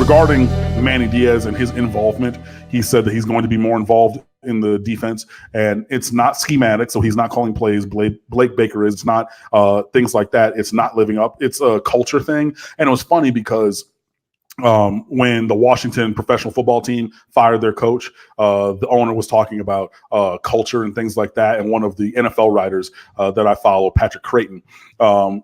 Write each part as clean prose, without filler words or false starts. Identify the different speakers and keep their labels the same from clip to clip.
Speaker 1: regarding Manny Diaz and his involvement, he said that he's going to be more involved in the defense, and it's not schematic, so he's not calling plays. Blake Baker is. It's not things like that. It's not living up. It's a culture thing. And it was funny because when the Washington professional football team fired their coach, the owner was talking about culture and things like that. And one of the NFL writers that I follow, Patrick Creighton,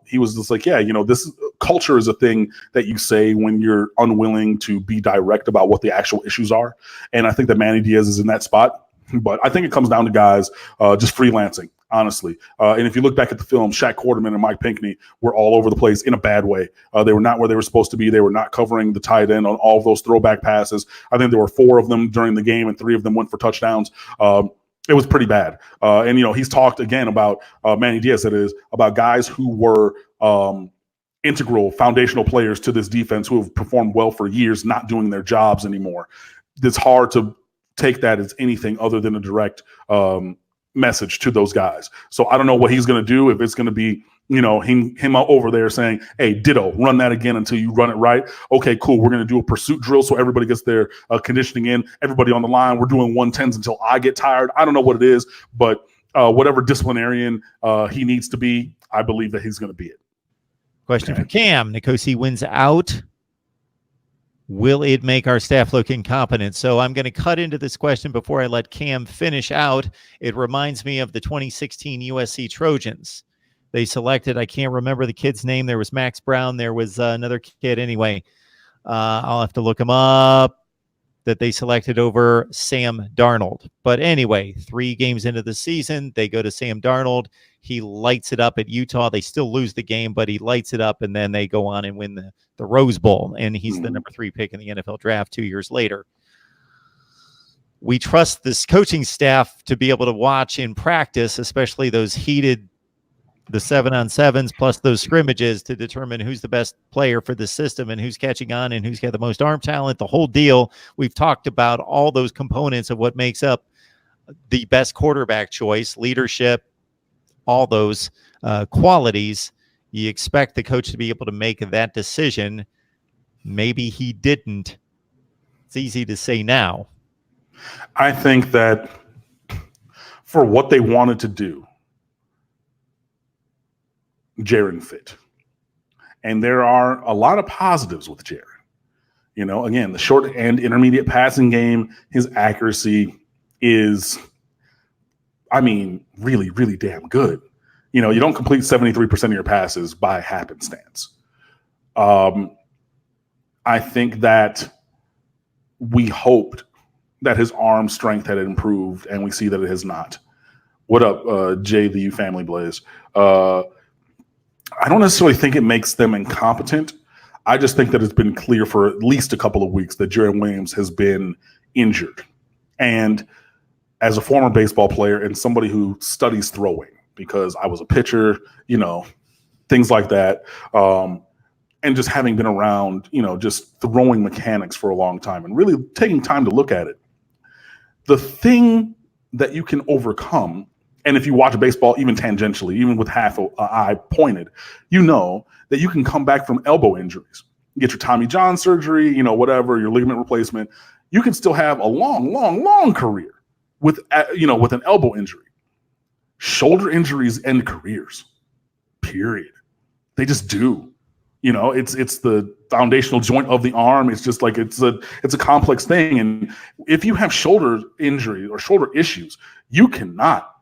Speaker 1: he was just like, yeah, this culture is a thing that you say when you're unwilling to be direct about what the actual issues are. And I think that Manny Diaz is in that spot. But I think it comes down to guys just freelancing, honestly. And if you look back at the film, Shaq Quarterman and Mike Pinckney were all over the place in a bad way. They were not where they were supposed to be. They were not covering the tight end on all of those throwback passes. I think there were 4 of them during the game, and 3 of them went for touchdowns. It was pretty bad. And he's talked again about Manny Diaz, that is, about guys who were integral, foundational players to this defense who have performed well for years, not doing their jobs anymore. It's hard to take that as anything other than a direct message to those guys. So I don't know what he's going to do, if it's going to be, him over there saying, hey, ditto, run that again until you run it right. Okay, cool. We're going to do a pursuit drill so everybody gets their conditioning in. Everybody on the line, we're doing 110s until I get tired. I don't know what it is, but whatever disciplinarian he needs to be, I believe that he's going to be it.
Speaker 2: Question for Cam. Nikosi wins out. Will it make our staff look incompetent? So I'm going to cut into this question before I let Cam finish out. It reminds me of the 2016 USC Trojans. They selected, I can't remember the kid's name. There was Max Brown. There was another kid. Anyway, I'll have to look him up, that they selected over Sam Darnold. But anyway, 3 games into the season, they go to Sam Darnold. He lights it up at Utah. They still lose the game, but he lights it up, and then they go on and win the Rose Bowl, and he's the number 3 pick in the NFL draft 2 years later. We trust this coaching staff to be able to watch in practice, especially those heated, the 7-on-7s plus those scrimmages, to determine who's the best player for the system and who's catching on and who's got the most arm talent, the whole deal. We've talked about all those components of what makes up the best quarterback choice, leadership, all those qualities. You expect the coach to be able to make that decision. Maybe he didn't. It's easy to say now.
Speaker 1: I think that for what they wanted to do, Jaron fit. And there are a lot of positives with Jaron. Again, the short and intermediate passing game, his accuracy is, really, really damn good. You don't complete 73% of your passes by happenstance. I think that we hoped that his arm strength had improved, and we see that it has not. What up, Jay, the U Family Blaze? I don't necessarily think it makes them incompetent. I just think that it's been clear for at least a couple of weeks that Jaron Williams has been injured. And as a former baseball player and somebody who studies throwing, because I was a pitcher, things like that, and just having been around, just throwing mechanics for a long time and really taking time to look at it, the thing that you can overcome, and if you watch baseball, even tangentially, even with half an eye pointed, that you can come back from elbow injuries. You get your Tommy John surgery, whatever, your ligament replacement. You can still have a long, long, long career with an elbow injury. Shoulder injuries end careers, period. They just do. It's the foundational joint of the arm. It's just like it's a complex thing. And if you have shoulder injury or shoulder issues, you cannot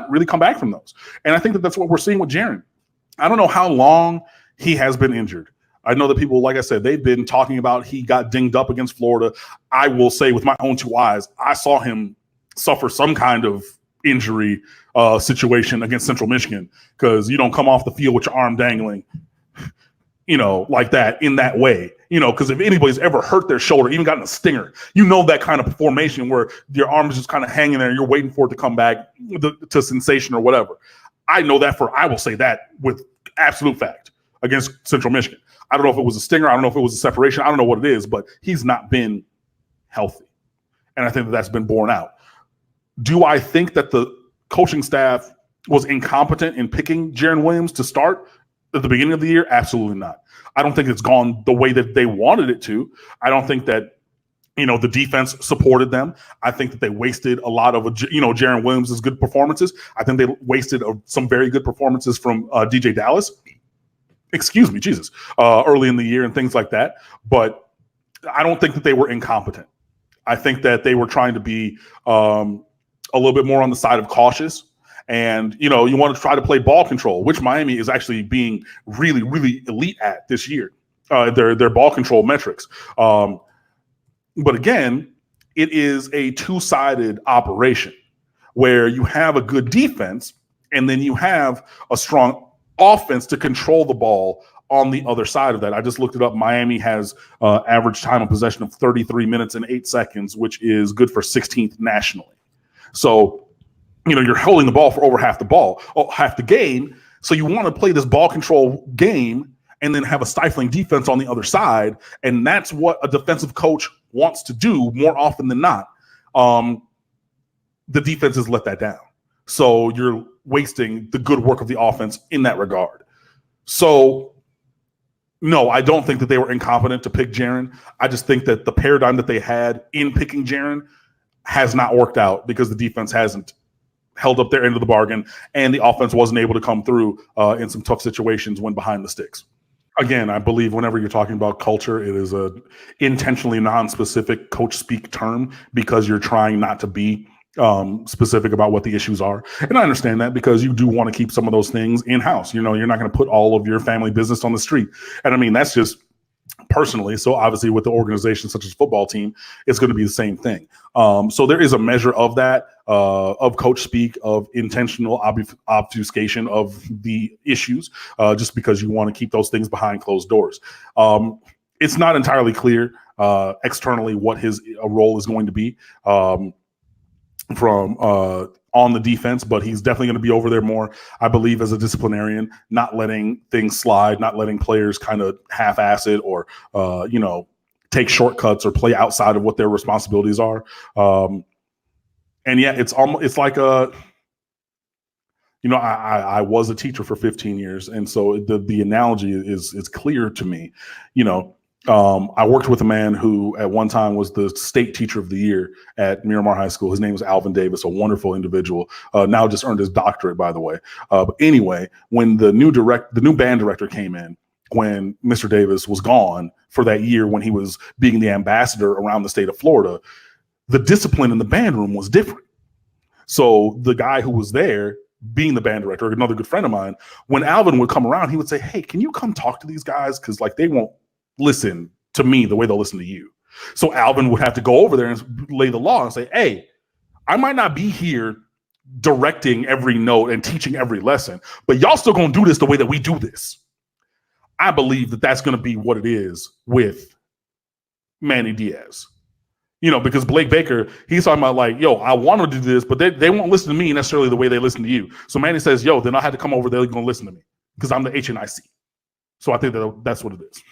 Speaker 1: really come back from those. And I think that that's what we're seeing with Jaron. I don't know how long he has been injured. I know that people, like I said, they've been talking about he got dinged up against Florida. I will say with my own 2 eyes, I saw him suffer some kind of injury situation against Central Michigan, because you don't come off the field with your arm dangling, like that, in that way, because if anybody's ever hurt their shoulder, even gotten a stinger, that kind of formation where your arm is just kind of hanging there, you're waiting for it to come back to sensation or whatever. I will say that with absolute fact against Central Michigan. I don't know if it was a stinger. I don't know if it was a separation. I don't know what it is, but he's not been healthy. And I think that's been borne out. Do I think that the coaching staff was incompetent in picking Jaron Williams to start? at the beginning of the year? Absolutely not. I don't think it's gone the way that they wanted it to. I don't think that, the defense supported them. I think that they wasted a lot of, Jaron Williams' good performances. I think they wasted some very good performances from DJ Dallas. Excuse me, Jesus, early in the year and things like that. But I don't think that they were incompetent. I think that they were trying to be a little bit more on the side of cautious. And, you want to try to play ball control, which Miami is actually being really, really elite at this year, their ball control metrics. But again, it is a two-sided operation where you have a good defense and then you have a strong offense to control the ball on the other side of that. I just looked it up. Miami has average time of possession of 33 minutes and 8 seconds, which is good for 16th nationally. So, you're holding the ball for over half the game. So you want to play this ball control game and then have a stifling defense on the other side. And that's what a defensive coach wants to do more often than not. The defense has let that down. So you're wasting the good work of the offense in that regard. So, no, I don't think that they were incompetent to pick Jaren. I just think that the paradigm that they had in picking Jaren has not worked out because the defense hasn't held up their end of the bargain and the offense wasn't able to come through in some tough situations when behind the sticks. Again, I believe whenever you're talking about culture, it is a intentionally non-specific coach speak term because you're trying not to be specific about what the issues are. And I understand that because you do want to keep some of those things in-house. You're not going to put all of your family business on the street. And I mean, that's just personally. So obviously with the organization such as football team, it's going to be the same thing. So there is a measure of that, of coach speak, of intentional obfuscation of the issues, just because you want to keep those things behind closed doors. It's not entirely clear externally what his role is going to be from on the defense, but he's definitely going to be over there more, I believe, as a disciplinarian, not letting things slide, not letting players kind of half-ass it or, take shortcuts or play outside of what their responsibilities are. And yeah, it's like I was a teacher for 15 years. And so the analogy is clear to me. I worked with a man who at one time was the state teacher of the year at Miramar High School. His name was Alvin Davis, a wonderful individual. Now just earned his doctorate, by the way. But anyway, when the new band director came in, when Mr. Davis was gone for that year, when he was being the ambassador around the state of Florida, the discipline in the band room was different. So the guy who was there, being the band director, another good friend of mine, when Alvin would come around, he would say, "Hey, can you come talk to these guys? Because they won't listen to me the way they'll listen to you." So Alvin would have to go over there and lay the law and say, "Hey, I might not be here directing every note and teaching every lesson, but y'all still gonna do this the way that we do this." I believe that that's gonna be what it is with Manny Diaz. Because Blake Baker, he's talking about I want to do this, but they won't listen to me necessarily the way they listen to you. So Manny says, then I had to come over there, they're gonna listen to me because I'm the HNIC. So I think that's what it is.